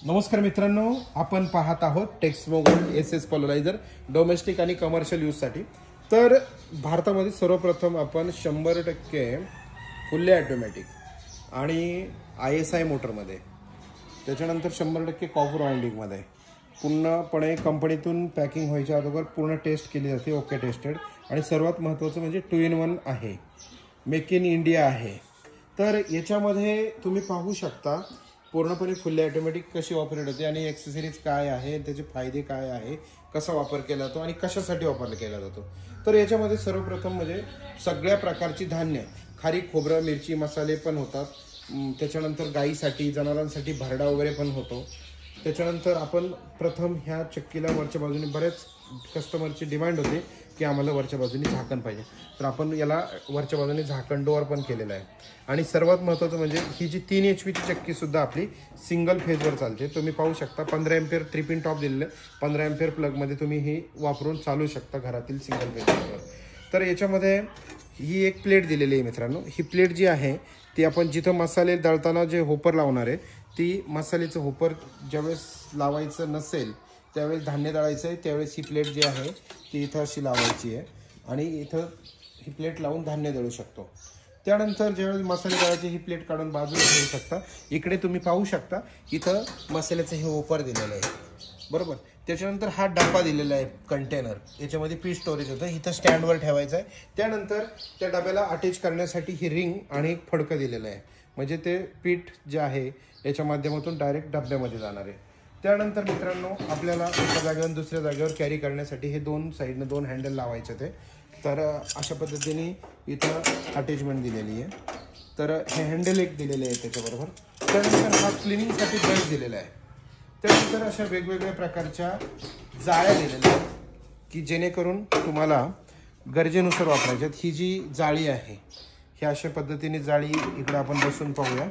नमस्कार मित्रांनो, आपण पाहत आहोत टेक्समो गोल्ड एसएस पोलरायझर डोमेस्टिक आणि कमर्शियल यूजसाठी। तर भारतामध्ये सर्वप्रथम आपण 100% फुल्ली ऑटोमॅटिक आणि ISI मोटरमध्ये, त्याच्यानंतर 100% कॉपर वाइंडिंगमध्ये पूर्णपणे कंपनीतून पॅकिंग व्हायच्या अगोदर पूर्ण टेस्ट केली जाते, ओके टेस्टेड। आणि सर्वात महत्त्वाचं म्हणजे 2 in 1 आहे, मेक इन इंडिया आहे। तर याच्यामध्ये तुम्ही पाहू शकता पूर्णपणे फुल्ली ऑटोमॅटिक कशी ऑपरेट होते आणि एक्सेसरीज काय आहे, त्याचे फायदे काय आहे, कसा वापर केला जातो आणि कशासाठी वापर केला जातो। तर याच्यामध्ये सर्वप्रथम म्हणजे सगळ्या प्रकारची धान्य, खारीक, खोबरं, मिरची, मसाले पण होतात। त्याच्यानंतर गाईसाठी, जनावरांसाठी भरडा वगैरे पण होतो। त्याच्यानंतर आपण प्रथम ह्या चक्कीला वरच्या बाजूने, बरेच कस्टमरची डिमांड होते की आम्हाला वरच्या बाजूने झाकण पाहिजे, तर आपण याला वरच्या बाजूने झाकण डोअर पण केलेला आहे। आणि सर्वात महत्त्वाचं म्हणजे ही जी 3 HP ची चक्की सुद्धा आपली सिंगल फेजवर चालते। तुम्ही पाहू शकता 15 एम्पियर 3 पिन टॉप दिलेलं आहे, 15 एम्पियर प्लगमध्ये तुम्ही ही वापरून चालू शकता घरातील सिंगल फेजवर। तर याच्यामध्ये ही एक प्लेट दिलेली आहे मित्रांनो। ही प्लेट जी आहे ती आपण जिथं मसाले दळताना जे होपर लावणार आहे, ती मसाल्याचं होपर ज्यावेळेस लावायचं नसेल त्यावेळेस धान्य दळायचं आहे, त्यावेळेस ही प्लेट जी आहे ती इथं अशी लावायची आहे आणि इथं ही प्लेट लावून धान्य दळू शकतो। त्यानंतर ज्यावेळेस मसाले दळायचे ही प्लेट काढून बाजूला ठेवू शकता। इकडे तुम्ही पाहू शकता इथं मसाल्याचं हे होपर दिलेलं आहे, बरोबर। त्याच्यानंतर हा डब्बा दिलेला आहे कंटेनर, याच्यामध्ये पीठ स्टोरेज होतं, इथं स्टँडवर ठेवायचं आहे। त्यानंतर त्या डब्याला अटॅच करण्यासाठी ही रिंग आणि एक फडकं दिलेलं आहे, म्हणजे ते पीठ जे आहे याच्या माध्यमातून डायरेक्ट डब्यामध्ये जाणार आहे। त्यानंतर मित्रांनो आपल्याला एका जागेवरून दुसऱ्या जागेवर कॅरी करण्यासाठी हे 2 साईडने 2 हँडल लावायचे ते। तर अशा पद्धतीने इथं अटॅचमेंट दिलेली आहे। तर हे हँडल एक दिलेले आहे त्याच्याबरोबर। त्यानंतर हा क्लिनिंगसाठी ब्रश दिलेला आहे। त्यानंतर अशा वेगवेगळ्या प्रकारच्या जाळ्या दिलेल्या आहेत की जेणेकरून तुम्हाला गरजेनुसार वापरायच्यात। ही जी जाळी आहे ही अशा पद्धतीने जाळी, इकडे आपण बसून पाहूया,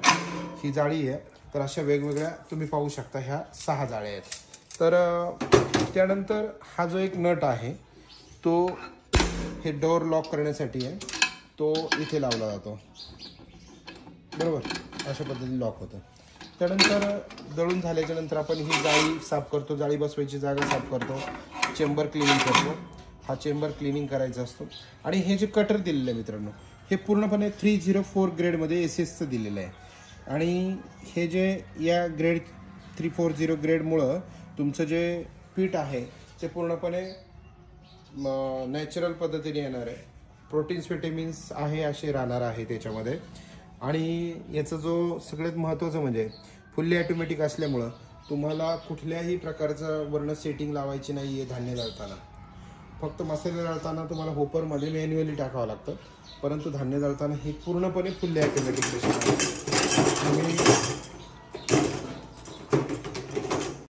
ही जाळी आहे। तर अशा वेगवेगळ्या तुम्ही पाहू शकता, ह्या 6 जाळ्या आहेत। तर त्यानंतर हा जो एक नट आहे तो हे डोअर लॉक करण्यासाठी आहे, तो इथे लावला जातो, बरोबर। अशा पद्धतीने लॉक होतं। त्यानंतर दळून झाल्याच्या नंतर आपण ही जाळी साफ करतो, जाळी बसवायची जागा साफ करतो, चेंबर क्लिनिंग करतो। हा चेंबर क्लिनिंग करायचा असतो। आणि हे जे कटर दिलेलं आहे मित्रांनो, हे पूर्णपणे 304 ग्रेडमध्ये एसएसचं दिलेलं आहे। आणि हे जे या ग्रेड 340 ग्रेडमुळं तुमचं जे पीठ आहे ते पूर्णपणे नॅचरल पद्धतीने येणार आहे। प्रोटीन्स, विटॅमिन्स आहे असे राहणार आहे त्याच्यामध्ये। आणि याचं जो सगळ्यात महत्त्वाचं म्हणजे फुल्ली ऑटोमॅटिक असल्यामुळं तुम्हाला कुठल्याही प्रकारचं वर्ण सेटिंग लावायची नाही आहे धान्य दळताना। फक्त मसाले दळताना तुम्हाला होपरमध्ये मॅन्युअली टाकावं लागतं, परंतु धान्य दळताना हे पूर्णपणे फुल्ली ऑटोमॅटिक मशीन आहे।